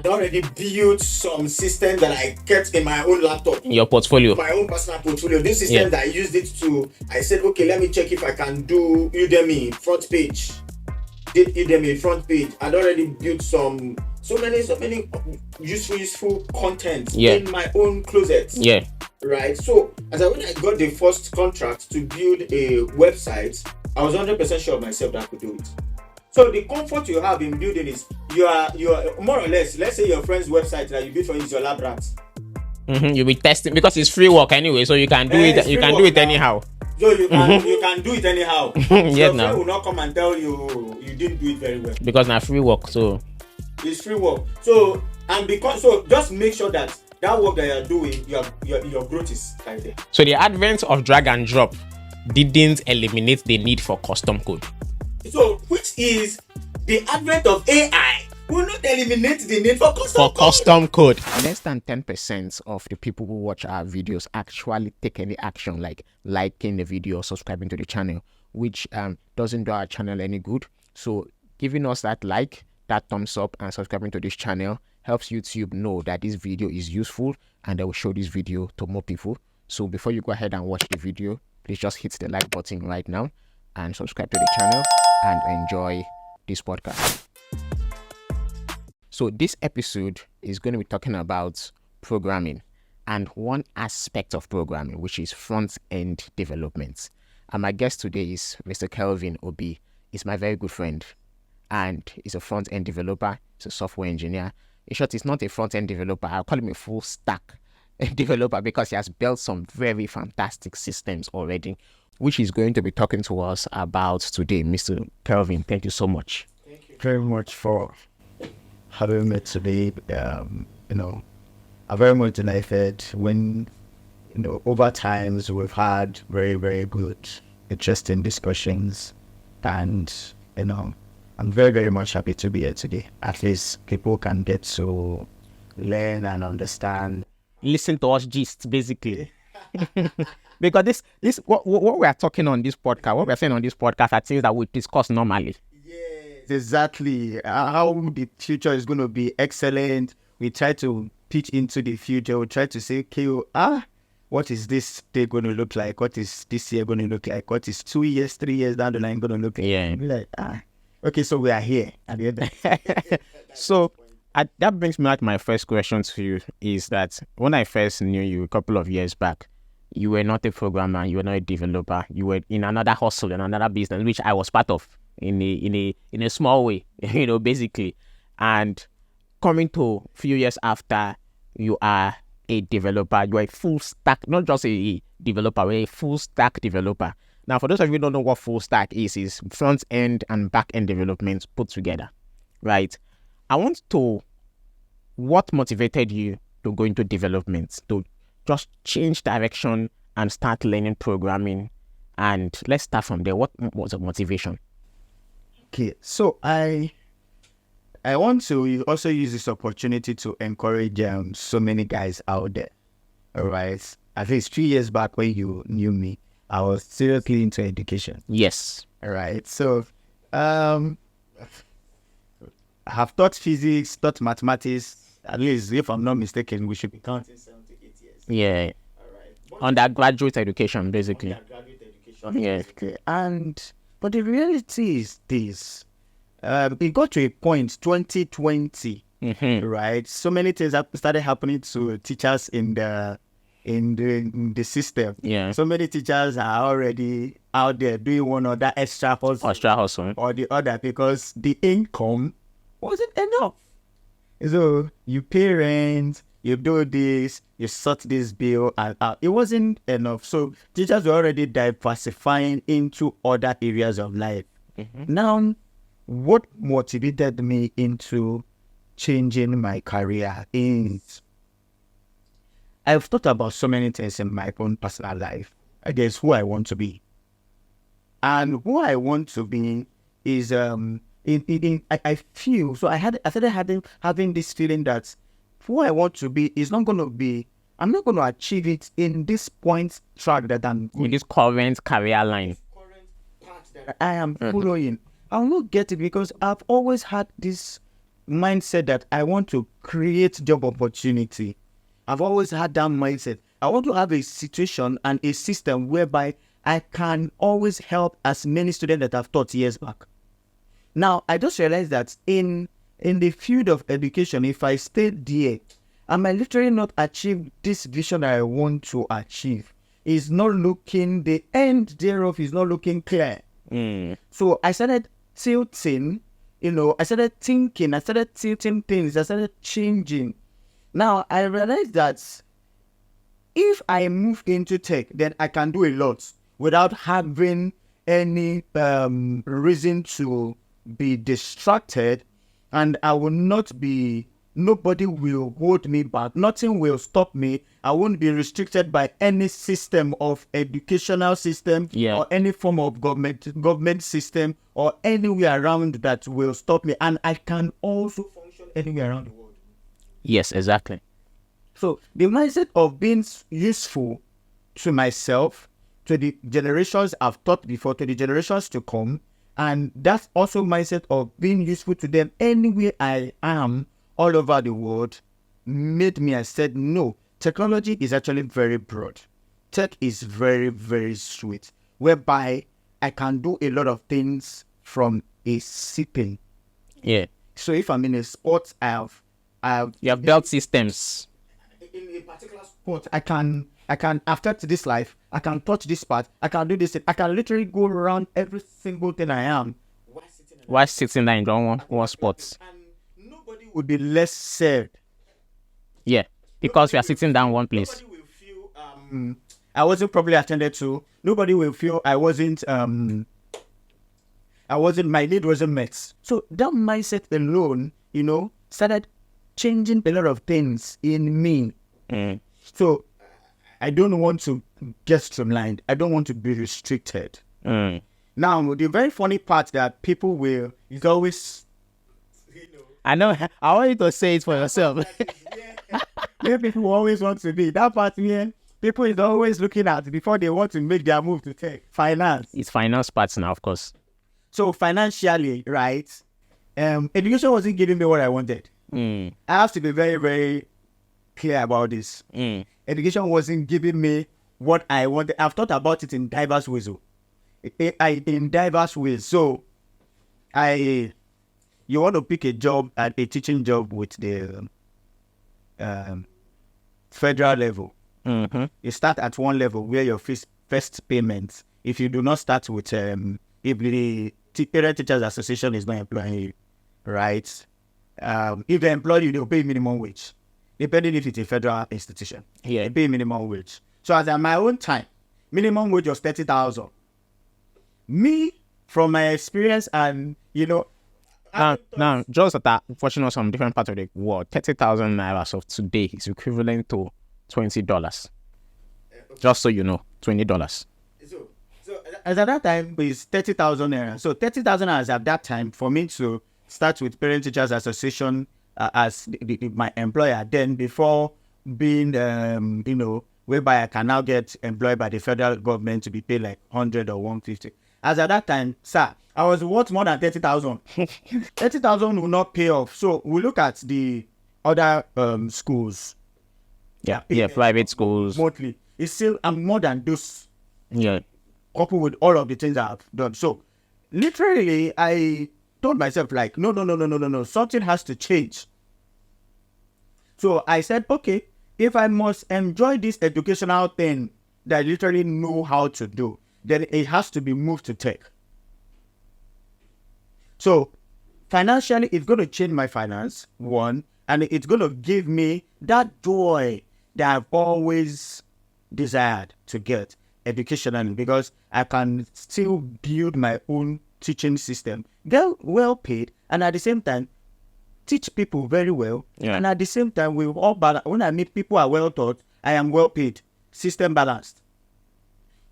I already built some system that I kept in my own laptop. Your portfolio. My own personal portfolio. This system that I used it to, I said, okay, let me check if I can do Udemy front page. Did Udemy front page. I'd already built so many useful content in my own closet. Yeah. Right. So when I got the first contract to build a website, I was 100% sure of myself that I could do it. So the comfort you have in building is you are more or less, let's say your friend's website that you build for is your lab rat. You'll be testing because it's free work anyway, so you can do it. You can do it anyhow. So you can do it anyhow. Yes, your now friend will not come and tell you didn't do it very well. Because now free work, so it's free work. So just make sure that work that you're doing, your growth is right there. So the advent of drag and drop didn't eliminate the need for custom code. So which is the advent of AI will not eliminate the need for custom code. Less than 10% of the people who watch our videos actually take any action, like liking the video or subscribing to the channel, which doesn't do our channel any good. So giving us that like, that thumbs up, and subscribing to this channel helps YouTube know that this video is useful, and they will show this video to more people. So before you go ahead and watch the video, please just hit the like button right now and subscribe to the channel and enjoy this podcast. So this episode is going to be talking about programming and one aspect of programming, which is front-end development. And my guest today is Mr. Kelvin Obi. He's my very good friend, and he's a front-end developer. He's a software engineer. In short, he's not a front-end developer. I'll call him a full-stack developer because he has built some very fantastic systems already, which he's going to be talking to us about today. Mr. Kelvin, thank you so much. Thank you very much for having me today. I'm very much delighted when, over times we've had very, very good, interesting discussions, and, I'm very, very much happy to be here today. At least people can get to learn and understand. Listen to us gist, basically. Because this what we are talking on this podcast, what we're saying on this podcast are things that we discuss normally. Yes, exactly. How the future is going to be excellent. We try to pitch into the future. We try to say, okay, what is this day going to look like? What is this year going to look like? What is 2 years, 3 years down the line going to look like? Yeah. Be like, okay, so we are here at the end. So that brings me to my first question to you, is that when I first knew you a couple of years back, you were not a programmer, you were not a developer, you were in another hustle, in another business, which I was part of in a small way, basically. And coming to a few years after, you are a developer, you are a full stack, not just a developer, you're a full stack developer. Now, for those of you who don't know what full stack is front end and back end development put together, right? I want to, what motivated you to go into development, to just change direction and start learning programming? And let's start from there. What was the motivation? Okay, so I want to also use this opportunity to encourage so many guys out there. All right, at least 3 years back when you knew me, I was seriously into education. Yes. All right, so I have taught physics, taught mathematics. At least, if I'm not mistaken, we should be counting 7 to 8 years. Yeah. All right. Undergraduate education, basically. Undergraduate education. Yes. Okay. But the reality is this. It got to a point, 2020, right? So many things have started happening to teachers in the system. Yeah. So many teachers are already out there doing one or that extra hustle. Or the other, because the income wasn't enough. So you pay rent, you do this, you sort this bill, and it wasn't enough. So teachers were already diversifying into other areas of life. Now, what motivated me into changing my career is I've thought about so many things in my own personal life. I guess who I want to be. And who I want to be is I feel so. I started having this feeling that who I want to be is not going to be. I'm not going to achieve it in this point track that I'm in this current career line. Current path that I am following. I'll not get it because I've always had this mindset that I want to create job opportunity. I've always had that mindset. I want to have a situation and a system whereby I can always help as many students that I've taught years back. Now, I just realized that in the field of education, if I stay there, I might literally not achieve this vision that I want to achieve. The end thereof is not looking clear. So I started tilting, I started thinking, I started tilting things, I started changing. Now, I realized that if I move into tech, then I can do a lot without having any reason to be distracted, and I will not be, nobody will hold me back. Nothing will stop me. I won't be restricted by any system of educational system or any form of government system or anywhere around that will stop me. And I can also function anywhere around the world. Yes, exactly. So the mindset of being useful to myself, to the generations I've taught before, to the generations to come, and that's also mindset of being useful to them anywhere I am all over the world, made me, I said, no, technology is actually very broad. Tech is very, very sweet, whereby I can do a lot of things from a sitting. Yeah. So if I'm in a sport, you have built systems. In a particular sport, I can affect this life, I can touch this part, I can do this, I can literally go around every single thing I am. Why sitting there in one spot? And nobody would be less served. Yeah, because we are sitting down one place. Nobody will feel I wasn't properly attended to. Nobody will feel my need wasn't met. So that mindset alone, started changing a lot of things in me. So I don't want to get streamlined. I don't want to be restricted. Now, the very funny part that people will is always, I know. I want you to say it for yourself. where people always want to be. That part where people is always looking at before they want to make their move to tech. Finance. It's finance parts now, of course. So financially, right? Education wasn't giving me what I wanted. I have to be very, very clear about this. Education wasn't giving me what I wanted. I've thought about it in diverse ways. So, you want to pick a job at a teaching job with the federal level. You start at one level where your first payment, if you do not start with, if the Parent Teachers Association is not employing you, right? If they employ you, they'll pay minimum wage. Depending if it's a federal institution. Yeah. They pay minimum wage. So as at my own time, minimum wage was 30,000. Me, from my experience and, now, just that, watching us from different parts of the world, 30,000 naira of today is equivalent to $20. Just so you know, $20. So as at that time, it's 30,000 naira. So 30,000 as at that time for me to start with Parent Teachers Association as my employer. Then before being, whereby I can now get employed by the federal government to be paid like 100 or 150. As at that time, sir, I was worth more than 30,000. 30,000 will not pay off. So we look at the other schools. Yeah, private schools. Monthly. It's still more than those. Yeah. Coupled with all of the things I've done. So literally, I told myself like, no, something has to change. So I said, okay, if I must enjoy this educational thing that I literally know how to do, then it has to be moved to tech. So financially, it's going to change my finance, one, and it's going to give me that joy that I've always desired to get educationally, because I can still build my own teaching system, get well paid, and at the same time, teach people very well. Yeah. And at the same time, we all balance. When I meet people who are well taught, I am well paid, system balanced.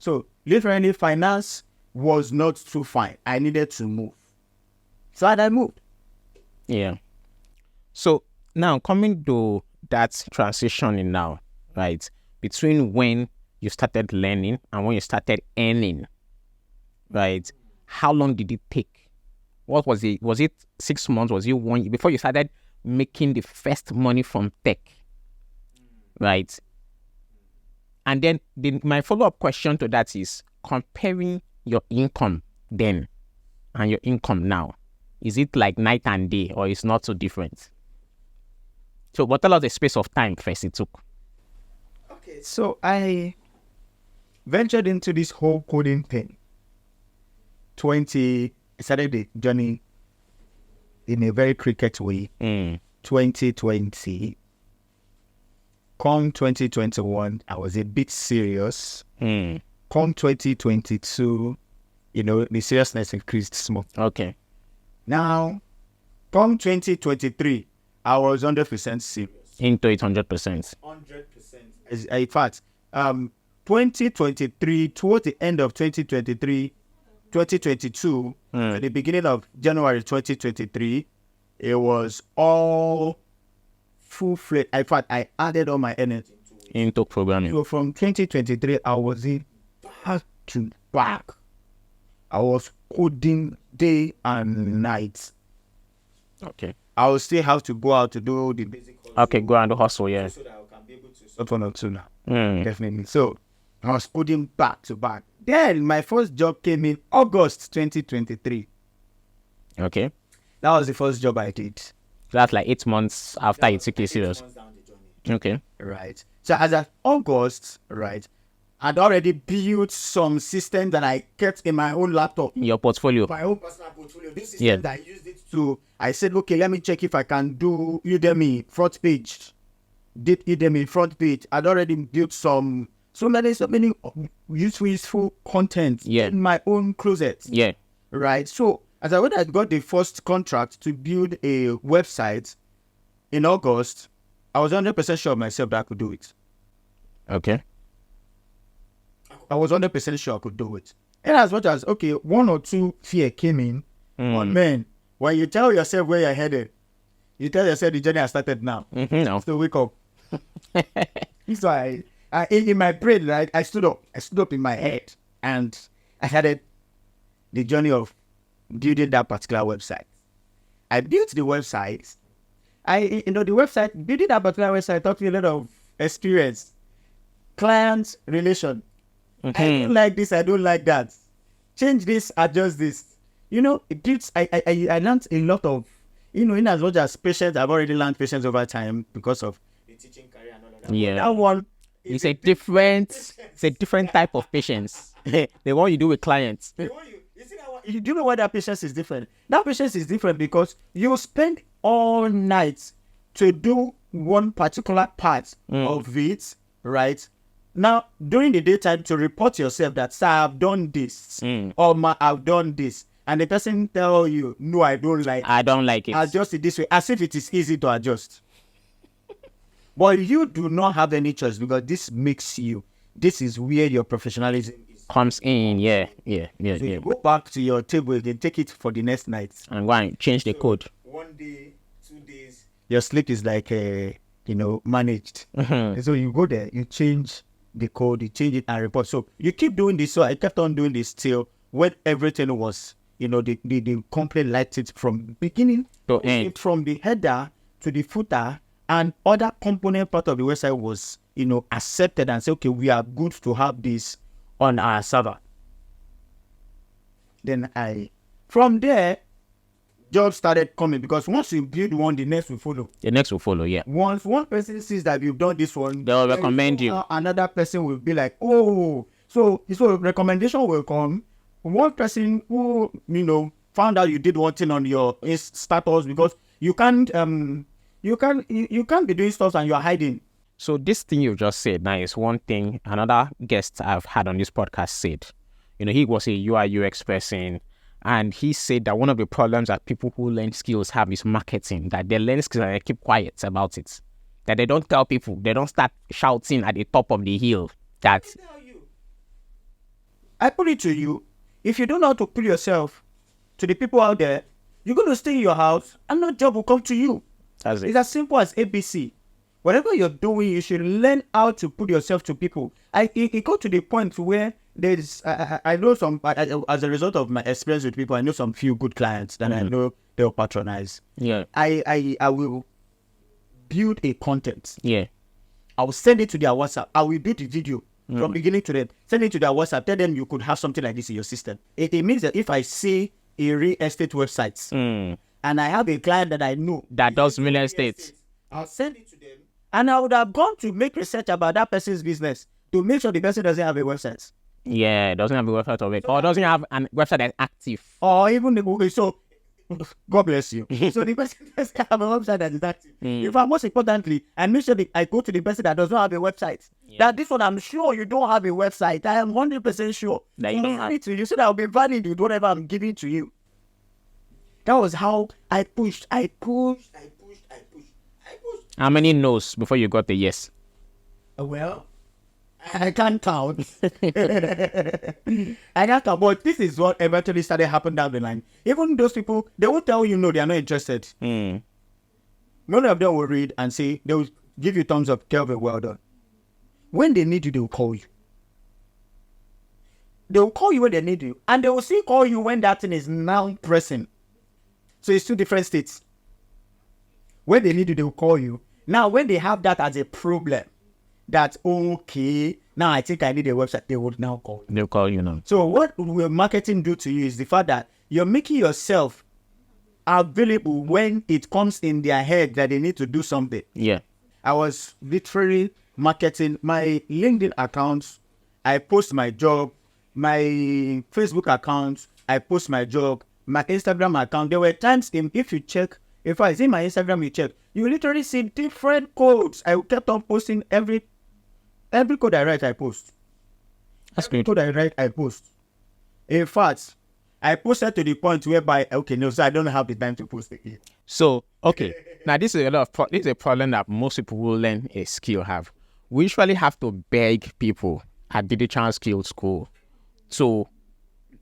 So literally, finance was not too fine. I needed to move. So I moved. Yeah. So now coming to that transitioning now, right, between when you started learning and when you started earning, right? How long did it take? What was it? Was it 6 months? Was it 1 year before you started making the first money from tech, right? And then my follow-up question to that is comparing your income then and your income now. Is it like night and day, or it's not so different? So what tell us the space of time first it took? Okay, so I ventured into this whole coding thing. I started the journey in a very cricket way. 2020. Come 2021, I was a bit serious. Come 2022, the seriousness increased small. Okay. Now, come 2023, I was 100% serious. Into it 100%. 100%. In fact, 2023, towards the end of 2023, 2022, at the beginning of January 2023, it was all full-fledged. In fact, I added all my energy into programming. So from 2023, I was in back to back. I was coding day and night. Okay. I will still have to go out to do the basic hustle. Okay, go and hustle, yeah. So that I can be able to sort one or two now. Definitely. So I was coding back to back. Then my first job came in August 2023. Okay. That was the first job I did. That's like 8 months after you took it serious. Okay. Right. So as of August, right, I'd already built some system that I kept in my own laptop. Your portfolio. My own personal portfolio. This system that I used it to, I said, okay, let me check if I can do Udemy front page. Did Udemy front page. I'd already built so many useful content in my own closet. Yeah. Right. So as I got the first contract to build a website in August, I was 100% sure of myself that I could do it. Okay. I was 100% sure I could do it. And as much as, okay, one or two fear came in, but man, when you tell yourself where you're headed, you tell yourself the journey has started now. No. So wake up. So I in my brain, right, I stood up in my head, and I started the journey of building that particular website. I built the website. Building that particular website taught me a lot of experience. Client relation. I don't like this, I don't like that. Change this, adjust this. I learned a lot of, in as much as patience, I've already learned patience over time because of the teaching career and all of that. Yeah. That one it's a different type of patience. The one you do with clients. Do you know why that patience is different? That patience is different because you spend all night to do one particular part of it, right? Now, during the daytime, to report yourself that, sir, I've done this, or I've done this, and the person tell you, no, I don't like it. Adjust it this way, as if it is easy to adjust. But you do not have any choice because this is where your professionalism comes in. Yeah. You go back to your table, then take it for the next night. And go and change the code. 1 day, 2 days, your sleep is like, managed. So you go there, you change the code, you change it and report. So you keep doing this. So I kept on doing this till when everything was, the company liked it from beginning to end. From the header to the footer and other component part of the website was, accepted and said, okay, we are good to have this on our server. Then from there, jobs started coming because once you build one, the next will follow. The next will follow, yeah. Once one person sees that you've done this one, they'll recommend you. Another person will be like, oh, so recommendation will come. One person who, found out you did one thing on your status because you can't be doing stuff and you're hiding. So this thing you just said now is one thing another guest I've had on this podcast said. He was a UI UX person, and he said that one of the problems that people who learn skills have is marketing, that they learn skills and they keep quiet about it, that they don't tell people, they don't start shouting at the top of the hill that... I put it to you, if you don't know how to put yourself to the people out there, you're going to stay in your house and no job will come to you. That's it. It's as simple as ABC. Whatever you're doing, you should learn how to put yourself to people. It got to the point where there's, I know some, as a result of my experience with people, I know some few good clients that I know they'll patronize. Yeah. I will build a content. Yeah. I will send it to their WhatsApp. I will build the video from beginning to end. Send it to their WhatsApp. Tell them you could have something like this in your system. It means that if I see a real estate website and I have a client that I know that does real estate, I'll send it to them. And I would have gone to make research about that person's business to make sure the person doesn't have a website. Yeah, doesn't have a website of it. Or doesn't have a website that's active. Or even so God bless you. So the person doesn't have a website that is active. In fact, most importantly, I make sure I go to the person that does not have a website. That this one, I'm sure you don't have a website. I am 100% sure that you don't have it to you, so that I'll be valid with whatever I'm giving to you. That was how I pushed. How many no's before you got the yes? Well, I can't count. I can't count. But this is what eventually started happening down the line. Even those people, they will tell you no, they are not interested. None of them will read and say, they will give you thumbs up, Kelvin, well done. When they need you, they will call you. They will call you when they need you. And they will still call you when that thing is now pressing. So it's two different states. When they need you, they will call you. Now, when they have that as a problem, that, okay, now I think I need a website, they would now call you. They'll call you now. So what will marketing do to you is the fact that you're making yourself available when it comes in their head that they need to do something. Yeah. I was literally marketing my LinkedIn account. I post my job. My Facebook account, I post my job. My Instagram account, there were times if you check, if I see my Instagram, you check, you literally see different codes. I kept on posting every code I write, I post. That's every good. Code I write, I post. In fact, I posted to the point whereby, okay, no, so I don't have the time to post again. So, okay. Now, this is this is a problem that most people will learn a skill have. We usually have to beg people at digital skills school to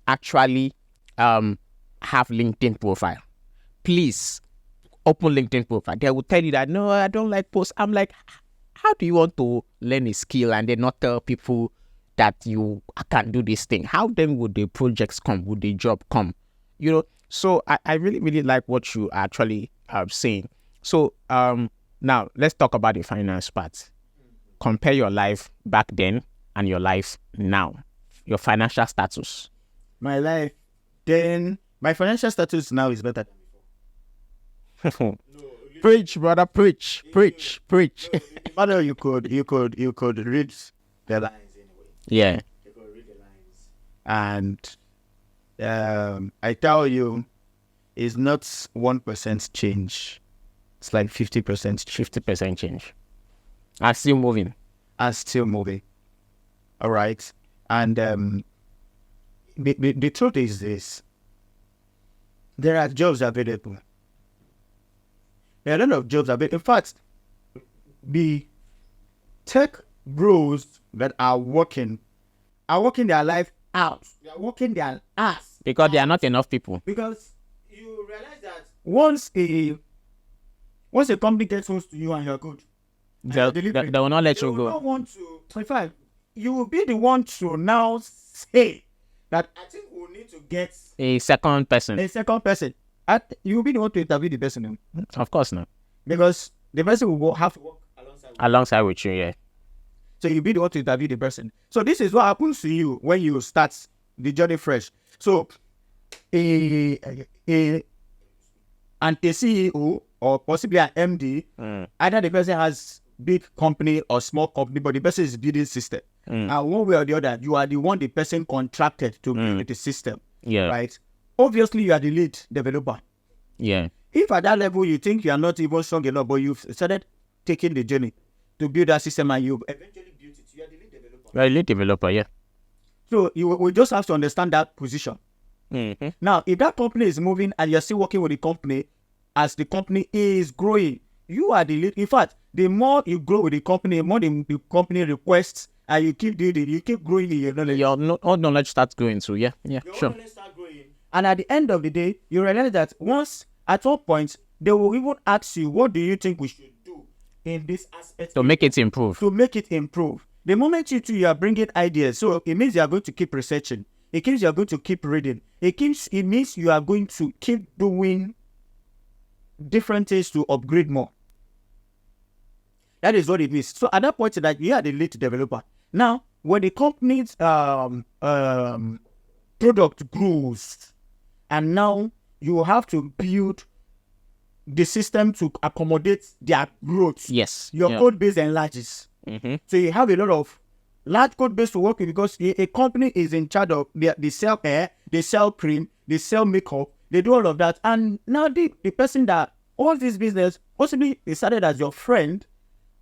actually have LinkedIn profile. Please open LinkedIn profile. They will tell you that, no, I don't like posts. I'm like, how do you want to learn a skill and then not tell people that you can do this thing? How then would the projects come? Would the job come? You know, so I really, really like what you are actually saying. So now let's talk about the finance part. Compare your life back then and your life now. Your financial status. My life then, my financial status now is better than before. Preach, brother, preach. Mother, you could read the lines anyway. Yeah. You could read the lines. And I tell you, it's not 1% change. It's like 50% 50% change. I'm still moving. All right. And the truth is this. There are jobs available. There are a lot of jobs available. In fact, the tech bros that are working their life out. They are working their ass. Because there are not enough people. Because you realize that once a company gets close to you and you're good, They will not let you go. They don't want to. 25. You will be the one to now say that I think we'll need to get a second person. You will be the one to interview the person. Of course not. Because the person will have to work alongside with you, yeah. So you'll be the one to interview the person. So this is what happens to you when you start the journey fresh. So and a CEO or possibly an MD, either the person has big company or small company, but the person is building system. And one way or the other, you are the one the person contracted to build the system. Yeah. Right? Obviously, you are the lead developer. Yeah. If at that level you think you are not even strong enough, but you've started taking the journey to build that system and you eventually built it, you are the lead developer. You are the lead developer, yeah. So we just have to understand that position. Mm-hmm. Now, if that company is moving and you're still working with the company, as the company is growing, you are the lead. In fact, the more you grow with the company, the more the company requests, and you keep doing it, you keep growing in your knowledge. Your knowledge starts growing, so yeah, sure. Knowledge starts growing. And at the end of the day, you realize that at one point, they will even ask you, what do you think we should do in this aspect? To make it improve. The moment you are bringing ideas, so it means you are going to keep researching. It means you are going to keep reading. It means you are going to keep doing different things to upgrade more. That is what it is. So at that point, that you are the lead developer. Now, when the company's product grows, and now you have to build the system to accommodate their growth. Yes. Your code base enlarges. So you have a lot of large code base to work with, because a company is in charge of, they sell hair, they sell cream, they sell makeup, they do all of that. And now the person that owns this business, possibly they started as your friend,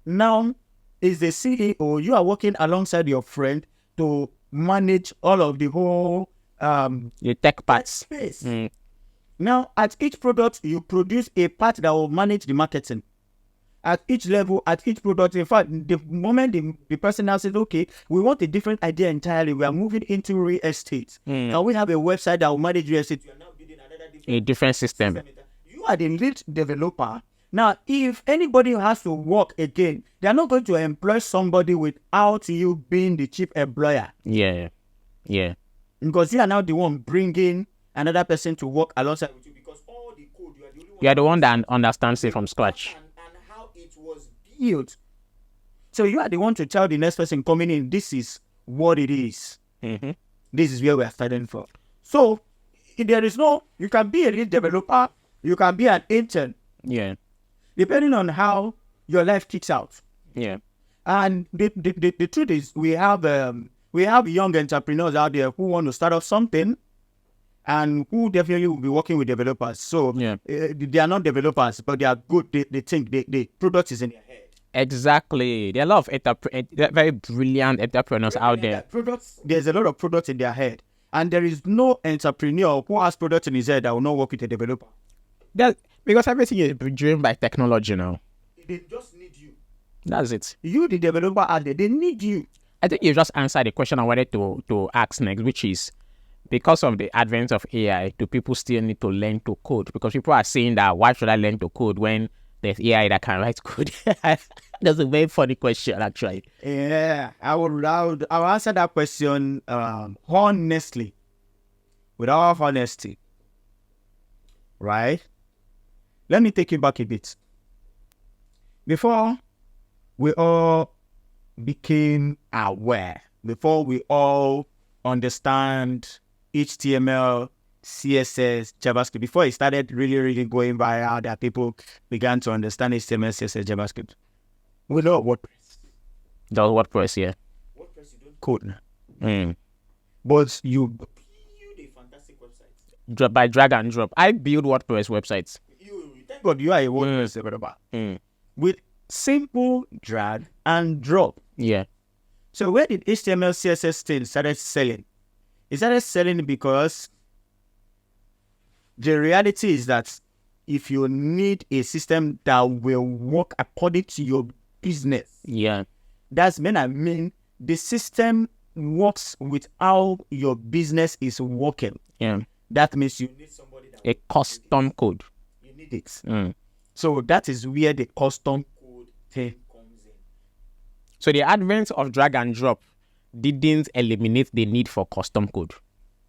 now is the CEO. You are working alongside your friend to manage all of the whole the tech parts. space. Now, at each product, you produce a part that will manage the marketing. At each level, at each product, in fact, the moment the person now says, okay, we want a different idea entirely, we are moving into real estate. Can we have a website that will manage real estate? You are now building another different system. You are the lead developer. Now, if anybody has to work again, they are not going to employ somebody without you being the chief employer. Yeah. Because you are now the one bringing another person to work alongside with you, because all the code, you are the only one. You are the one that understands it from scratch. And how it was built. So you are the one to tell the next person coming in, this is what it is. This is where we are starting from. So there is no, you can be a lead developer, you can be an intern. Yeah. Depending on how your life kicks out. Yeah. And the truth is, we have young entrepreneurs out there who want to start off something, and who definitely will be working with developers. So they are not developers, but they are good. They think the product is in their head. Exactly. There are a lot of very brilliant entrepreneurs out there. There's a lot of products in their head. And there is no entrepreneur who has products in his head that will not work with a developer. Because everything is driven by technology now. They just need you. That's it. You, the developer out there, they need you. I think you just answered the question I wanted to ask next, which is, because of the advent of AI, do people still need to learn to code? Because people are saying that, why should I learn to code when there's AI that can write code? That's a very funny question, actually. Yeah, I will answer that question honestly, with all honesty. Right? Let me take you back a bit. Before we all became aware, before we all understand HTML, CSS, JavaScript, before it started really going viral, that people began to understand HTML, CSS, JavaScript, we know WordPress. That's WordPress, yeah. WordPress, you don't code now. But you build a fantastic website. By drag and drop. I build WordPress websites. Thank God you are a WordPress developer. With simple drag and drop. Yeah. So where did HTML, CSS thing started selling? It started selling because the reality is that if you need a system that will work according to your business, that's when I mean the system works with how your business is working. Yeah. That means you need somebody that a custom code. You need it. So that is where the custom code thing comes in. So the advent of drag and drop didn't eliminate the need for custom code.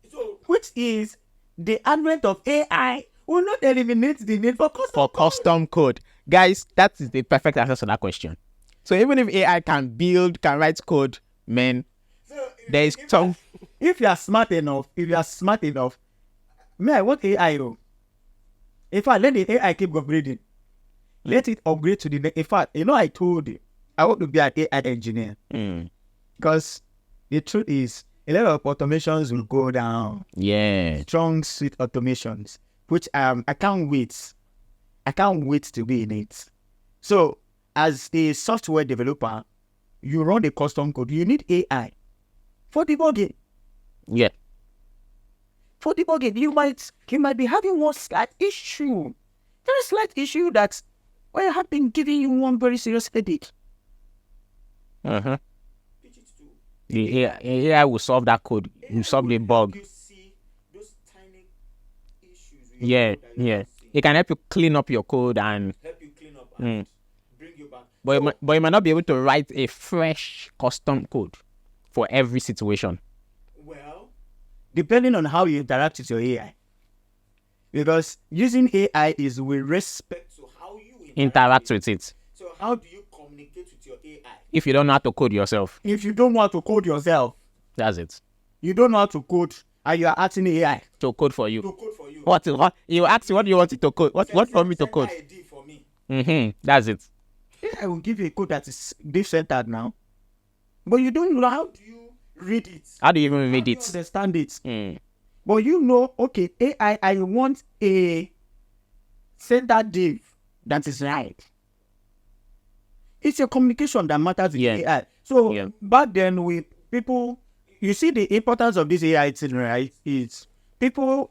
So which is the advent of AI will not eliminate the need for custom code. Guys, that is the perfect answer to that question. So even if AI can write code, man, so there is some. If you are smart enough, man, what AI know? In fact, let the AI keep upgrading. Let it upgrade to the next. In fact, I told you, I want to be an AI engineer. Because the truth is, a lot of automations will go down. Yeah. Strong suite automations, which I can't wait. I can't wait to be in it. So, as a software developer, you run a custom code. You need AI for debugging. Yeah. For debugging, you might be having one slight issue. Very slight issue that I have been giving you one very serious headache. The AI will solve that code. Will solve the bug. You see those tiny issues. Yeah. It can help you clean up your code and bring you back. But you might not be able to write a fresh custom code for every situation. Well, depending on how you interact with your AI. Because using AI is with respect to how you interact with it. So how do you communicate with your AI? If you don't know how to code yourself, If you don't know how to code yourself, that's it. you don't know how to code, and you are asking the AI To code for you. To code for you. What you ask? What do you want it to code? What for me to Send code? that ID for me. That's it. AI will give you a code that is deep-centered now, but you don't know how do you read it. How do you even read How do you it? understand it? But you know, okay, AI, I want a centered div that is right. It's your communication that matters with AI. So back then, with people, you see the importance of this AI thing, right? It's people,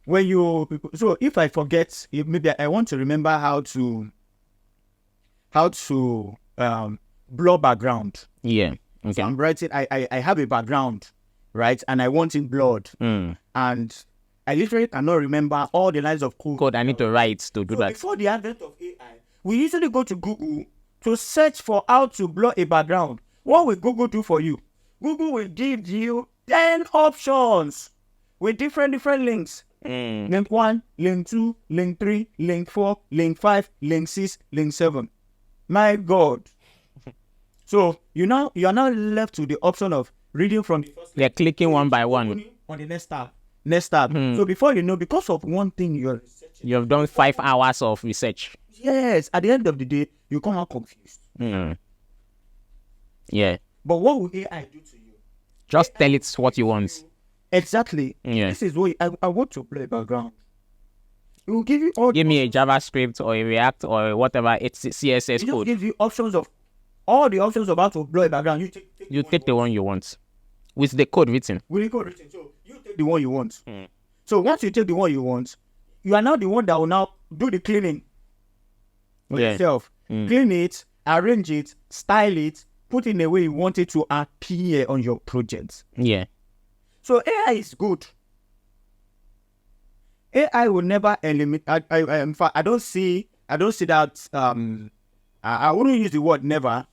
when you, so if I forget, maybe I want to remember how to blur background. Yeah. Okay. So I'm writing, I have a background, right? And I want it blurred. And I literally cannot remember all the lines of code I need to write to do that. Before the advent of AI, we usually go to Google to search for how to blur a background. What will Google do for you? Google will give you 10 options with different links. Link 1, link 2, link 3, link 4, link 5, link 6, link 7. My God. So you are now left to the option of reading from the first. They're clicking one by one. On the next tab. So before you know, because of one thing you have done 5 hours of research. Yes, at the end of the day, you come out confused. Yeah. But what will AI do to you? Just tell it what you want. Exactly. Yeah. This is what I want to play background. It will give you all. Give me a JavaScript or a React or whatever. It's CSS It just code. gives you options of all the options of how to blur a background. You take the one you want with the code written. With the code written, so you take the one you want. So once you take the one you want, you are now the one that will now do the cleaning yourself. Clean it, arrange it, style it, put it in a way you want it to appear on your project. Yeah. So AI is good. AI will never eliminate. In fact, I don't see that. I wouldn't use the word never,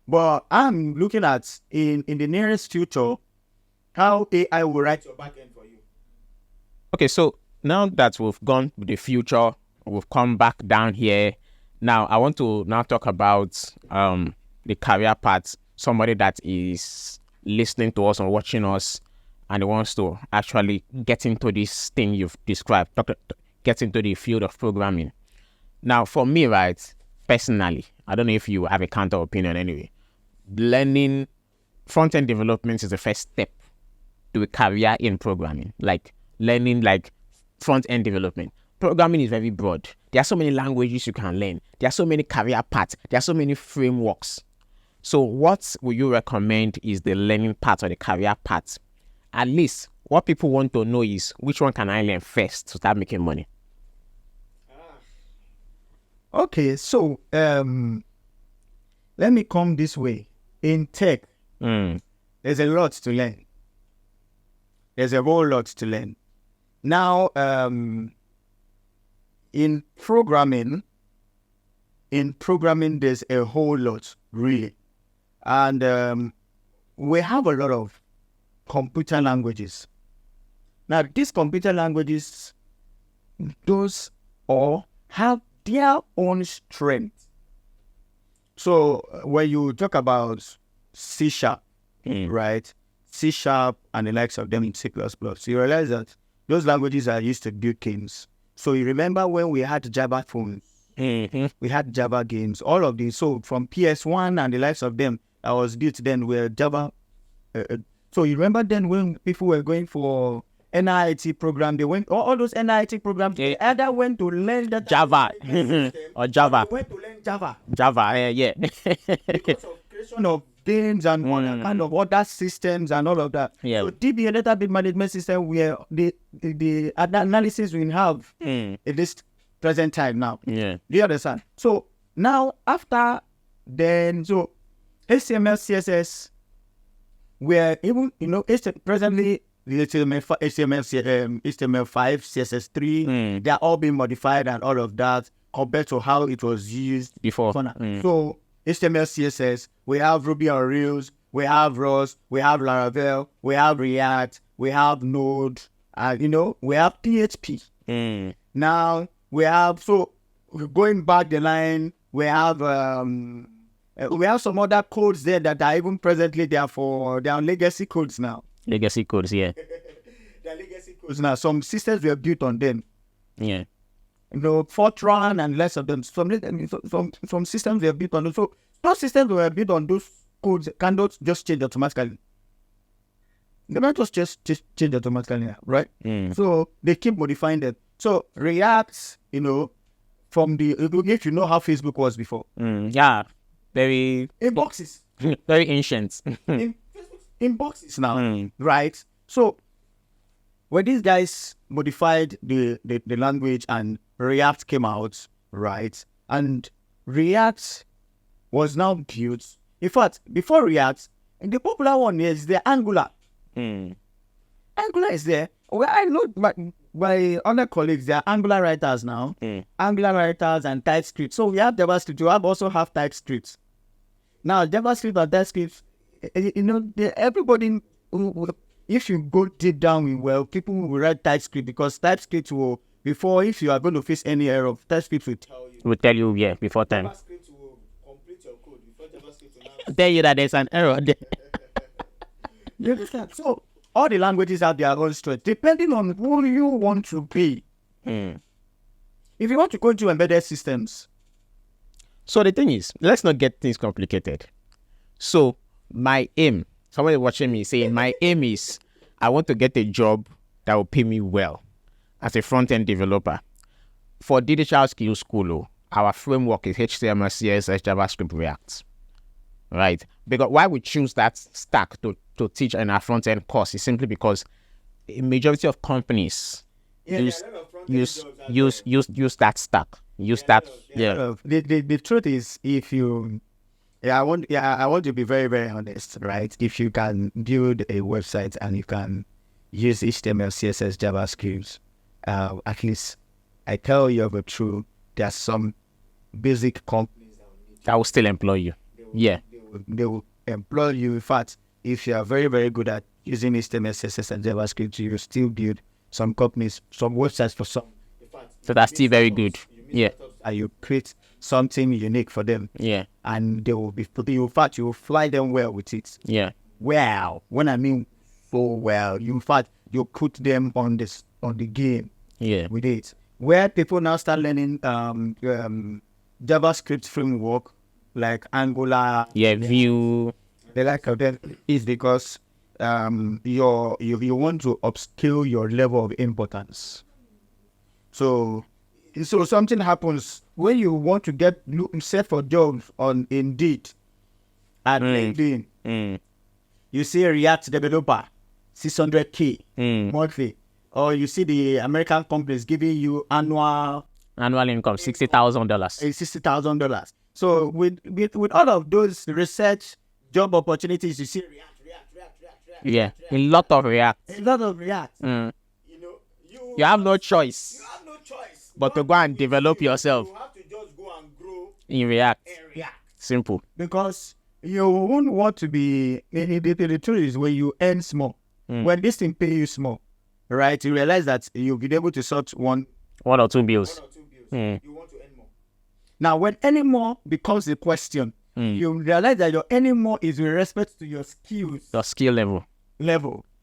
but I'm looking at in the nearest future how AI will write your backend for you. Okay, so now that we've gone with the future, we've come back down here. Now I want to now talk about the career path. Somebody that is listening to us or watching us and wants to actually get into this thing you've described, get into the field of programming. Now, for me, right, personally, I don't know if you have a counter opinion anyway, learning front-end development is the first step to a career in programming. Like learning like front-end development. Programming is very broad. There are so many languages you can learn. There are so many career paths. There are so many frameworks. So what would you recommend is the learning part or the career path? At least what people want to know is which one can I learn first to start making money? Okay, so let me come this way. In tech, there's a lot to learn. There's a whole lot to learn. Now, in programming, there's a whole lot, really. And we have a lot of computer languages. Now, these computer languages, those all have their own strength. So when you talk about C#, right? C# and the likes of them in C++, you realize that those languages are used to build games. So you remember when we had Java phones, we had Java games, all of these. So from PS1 and the likes of them that was built then were Java. So you remember then when people were going for NIT program, they went all those NIT programs. They either went to learn that Java or Java. They went to learn Java. Yeah. Because of creation of games and all that kind of other systems and all of that. Yeah. So DB, a database management system, where the analysis we have in this present time now. Yeah. Do you understand? So now after then, so HTML, CSS, where even presently the HTML5, CSS3, they are all being modified and all of that compared to how it was used before. So HTML, CSS, we have Ruby on Rails, we have Rust, we have Laravel, we have React, we have Node, we have PHP. Now we have, so going back the line, We have some other codes there that are even presently there for their legacy codes now. Legacy codes, yeah. Their legacy codes now. Some systems were built on them. Yeah. Fortran and less of them. Some systems were built on them. So those systems were built on those codes cannot just change automatically. They might just change automatically, right? So they keep modifying them. So React, from if you know how Facebook was before. Yeah. Very in boxes. Very ancient. in boxes now. Right? So when these guys modified the language and React came out, right? And React was now built. In fact, before React, the popular one is the Angular. Angular is there. Well, I know my other colleagues, they are Angular writers now. Angular writers and TypeScript. So we have JavaScript. You also have TypeScript. Now, JavaScript and TypeScript, everybody, if you go deep down, people will write TypeScript because TypeScript will, before, if you are going to face any error, TypeScript will tell you. Will tell you, yeah, before time. JavaScript will complete your code before JavaScript will now tell you that there's an error there. You understand? So, all the languages have their own strength, depending on who you want to be. If you want to go into embedded systems. So the thing is, let's not get things complicated. So my aim, somebody watching me saying, my aim is I want to get a job that will pay me well as a front-end developer. For Digital Skills School, our framework is HTML, CSS, JavaScript, React. Right? Because why we choose that stack to teach in our front-end course is simply because a majority of companies use that stack. The truth is, if you, I want to be very, very honest, right? If you can build a website and you can use HTML, CSS, JavaScript, at least I tell you the truth, there are some basic companies that will still employ you. They will employ you. In fact, if you are very, very good at using HTML, CSS, and JavaScript, you will still build some companies, some websites for some. So that's still very good. Yeah. And you create something unique for them. Yeah. And they will be, in fact, you will fly them well with it. Yeah. Well, when I mean so well, in fact, you put them on the game. Yeah. With it. Where people now start learning JavaScript framework like Angular. Yeah, Vue. They like them is because you want to upscale your level of importance. So something happens when you want to get set for jobs on Indeed and LinkedIn. You see a React developer, 600K monthly, or you see the American companies giving you annual income, $60,000. $60,000. So with all of those research job opportunities, you see React. Yeah, a lot of React. You have no choice. But to go and develop yourself. You have to just go and grow in React. Simple. Because you won't want to be. The truth is, when you earn small, when this thing pay you small, right? You realize that you'll be able to sort one or two bills. You want to earn more. Now, when earning more becomes a question, you realize that your earning more is with respect to your skills. Your skill level.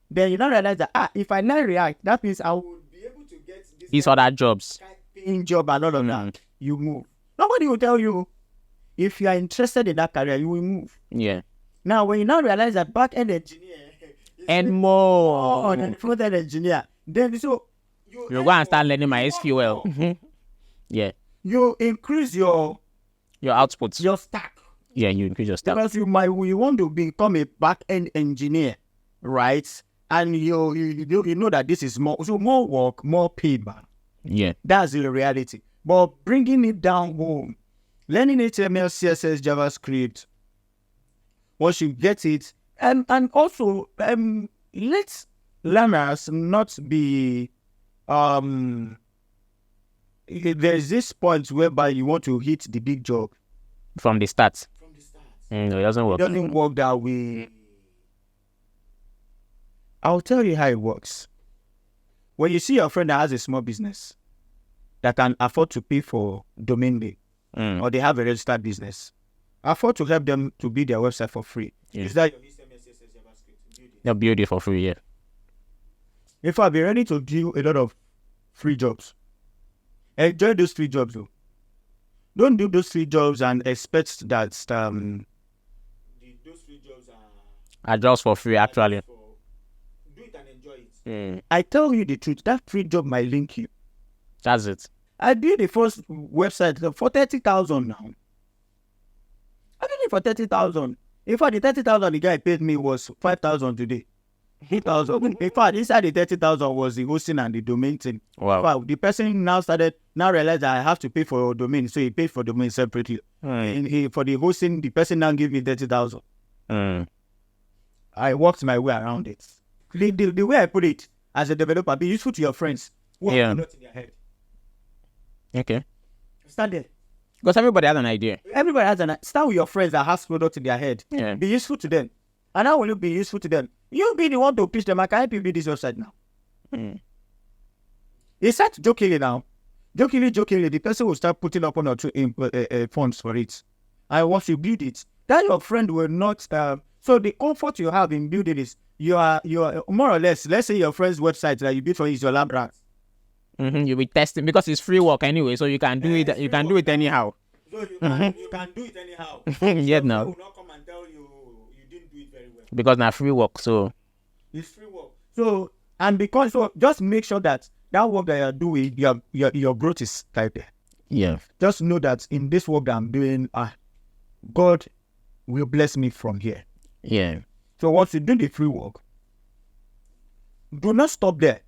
Then you don't realize that if I learn React, that means I will be able to get these other jobs. Paying job and all of that. You move. Nobody will tell you. If you are interested in that career, you will move. Yeah. Now, when you now realize that back-end engineer and more than front-end engineer, then so you go and start learning my SQL. Yeah. You increase your output, your stack. Yeah, you increase your stack because you want to become a back-end engineer, right? And you know that this is more work, more pay, man. Yeah, that's the reality. But bringing it down home, learning HTML, CSS, JavaScript, once you get it, and also let learners not be there's this point whereby you want to hit the big job from the start. No, it doesn't work. It doesn't work that way. I'll tell you how it works. When you see your friend that has a small business that can afford to pay for domain name, or they have a registered business. I afford to help them to build their website for free. Is that your They'll build it for free, yeah. If I'll be ready to do a lot of free jobs. Enjoy those free jobs though. Don't do those free jobs and expect that those free jobs are just for free actually. Do it and enjoy it. I tell you the truth, that free job might link you. That's it. I did the first website for 30,000 now. I did it for 30,000. In fact, the 30,000 the guy paid me was 5,000 today. 8,000. In fact, inside the 30,000 was the hosting and the domain thing. Wow. In fact, the person now realized that I have to pay for a domain, so he paid for domain separately. And for the hosting, the person now gave me 30,000. I worked my way around it. The way I put it, as a developer, be useful to your friends. Not in their head. Okay. Start there. Because everybody has an idea. Everybody has start with your friends that has product in their head. Yeah. Be useful to them. And how will you be useful to them? You'll be the one to pitch them. I can help you build this website now. He said jokingly now. Jokingly, the person will start putting up one or two funds for it. And once you build it, that your friend will not. So the comfort you have in building is you are more or less. Let's say your friend's website that you built for is your lab rat. You'll be testing because it's free work anyway, so you can do it. You can do it anyhow. So you can do it anyhow. Yeah, so no. I will not come and tell you didn't do it very well. Because now free work, so It's free work. So just make sure that work that you're doing, your growth is right there. yeah. Just know that in this work that I'm doing, God will bless me from here. Yeah. So once you do the free work, do not stop there.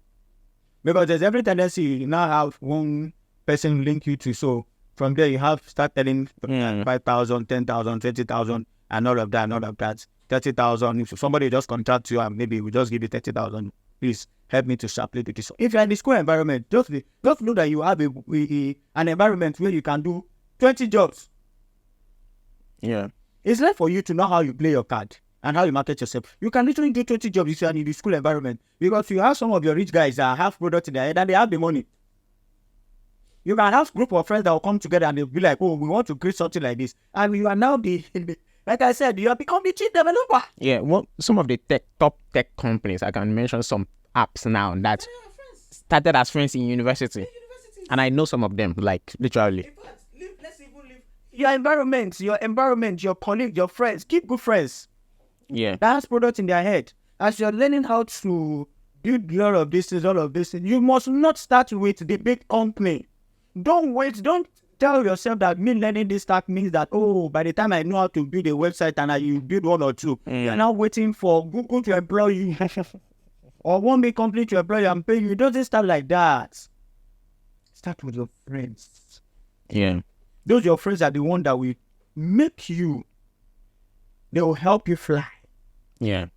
Because there's every tendency you now have one person link you to. So from there you start telling 5,000, 10,000, 20,000 and all of that. 30,000. If somebody just contact you and maybe we just give you 30,000, please help me to sharply do this. If you're in the school environment, just know that you have an environment where you can do 20 jobs. Yeah. It's left for you to know how you play your card and how you market yourself. You can literally do 20 jobs if you're in the school environment because you have some of your rich guys that have products in their head and they have the money. You can have a group of friends that will come together and they'll be like, oh, we want to create something like this. And you are now like I said, you have become the chief developer. Yeah. Well, some of the top tech companies, I can mention some apps now that started as friends in university. And I know some of them, like literally. Let's even live. Your environment, your colleagues, your friends, keep good friends. Yeah. That has products in their head. As you're learning how to do all of this, you must not start with the big company. Don't tell yourself that me learning this stack means that, oh, by the time I know how to build a website and you build one or two, you're now waiting for Google to employ you or one big company to employ you and pay you. It doesn't start like that. Start with your friends. Yeah. Those your friends are the one that will make you. They will help you fly. Yeah.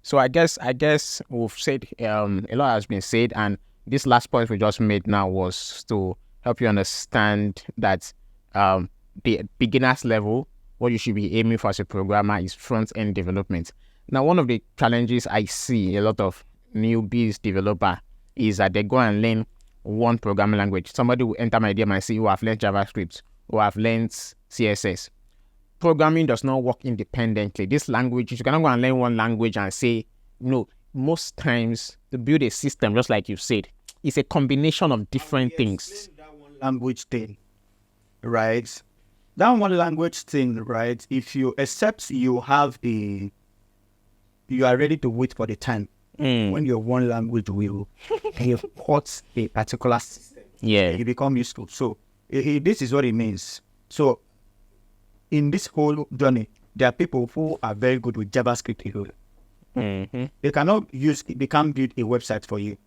So I guess we've said a lot has been said, and this last point we just made now was to help you understand that the beginner's level, what you should be aiming for as a programmer is front-end development. Now, one of the challenges I see a lot of newbies developer is that they go and learn one programming language. Somebody will enter my DM and say, oh, I've learned JavaScript or I've learned CSS. Programming does not work independently. This language, you cannot go and learn one language and say, no. Most times, to build a system, just like you said, it's a combination of different things. That one language thing, right? That one language thing, right? If you accept you are ready to wait for the time when your one language will import a particular system. Yeah. You become useful. So this is what it means. So in this whole journey, there are people who are very good with JavaScript alone. They can't build a website for you.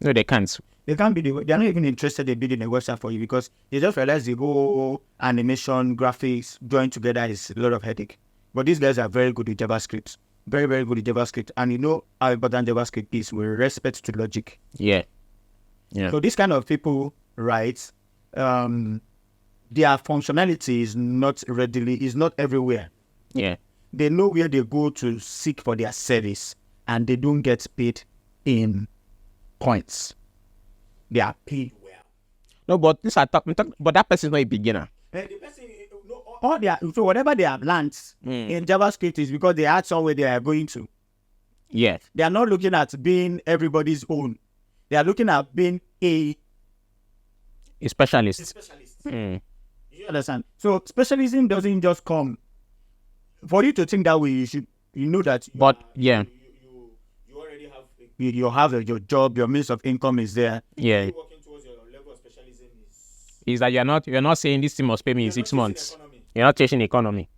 No, they can't. They're not even interested in building a website for you because they just realize the whole animation, graphics, join together is a lot of headache. But these guys are very good with JavaScript. Very, very good with JavaScript. And you know how important JavaScript is with respect to logic. Yeah. Yeah. So these kind of people, right, their functionality is not everywhere. Yeah. They know where they go to seek for their service and they don't get paid in points. They are paid well. No, but this but that person is not a beginner. The person, so whatever they have learned in JavaScript is because they had somewhere they are going to. Yes. They are not looking at being everybody's own. They are looking at being a specialist. You understand? So specialism doesn't just come. For you to think that way, you know that. You already have. You have your job, your means of income is there. Yeah. Working towards your level of specialism is that you're not saying this thing must pay me in 6 months. You're not chasing economy.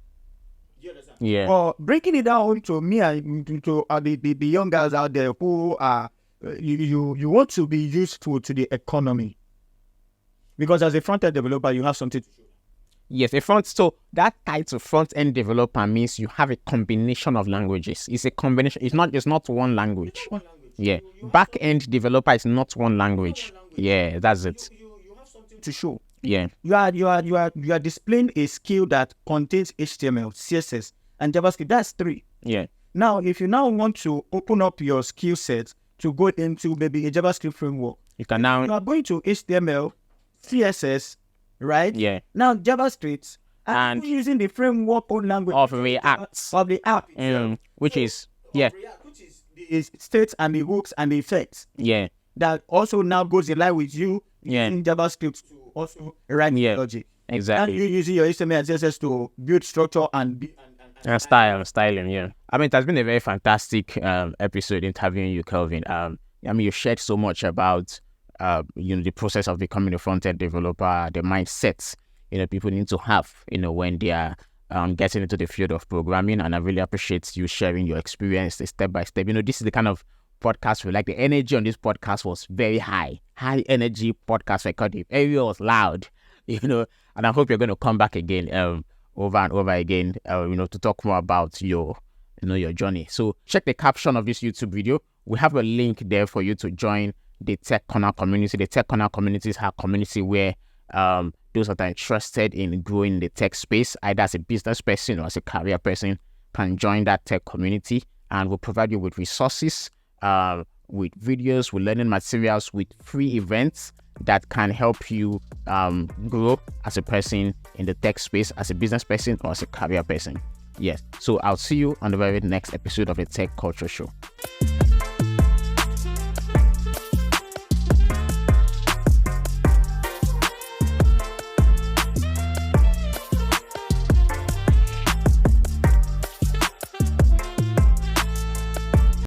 You understand? Yeah. Or breaking it down to me and to the young guys out there who are you want to be useful to the economy, because as a front-end developer you have something to show. Yes, so that title front-end developer means you have a combination of languages. It's a combination. It's not one language. Yeah. Back-end developer is not one language. Yeah, that's it. You have something To show. Yeah. You are displaying a skill that contains HTML, CSS, and JavaScript. That's 3. Yeah. Now, if you now want to open up your skill set to go into maybe a JavaScript framework, you can now. You are going to HTML, CSS, right? Yeah. Now JavaScript and using the framework own language of React. Of the app. Which is yeah. React, which is the states and the hooks and the effects. Yeah. That also now goes in line with you using JavaScript to also write logic. Exactly. And you using your HTML and CSS to build structure and styling. Yeah. I mean, it has been a very fantastic episode interviewing you, Kelvin. I mean, you shared so much about the process of becoming a front-end developer, the mindsets people need to have when they are getting into the field of programming. And I really appreciate you sharing your experience step by step. This is the kind of podcast we like. The energy on this podcast was very high energy podcast recording. Everyone was loud, and I hope you're going to come back again over and over again to talk more about your journey. So check the caption of this YouTube video. We have a link there for you to join the Tech Corner community. The Tech Corner community is our community where those that are interested in growing the tech space, either as a business person or as a career person, can join that tech community, and we'll provide you with resources, with videos, with learning materials, with free events that can help you grow as a person in the tech space, as a business person or as a career person. Yes. So I'll see you on the very next episode of the Tech Culture Show.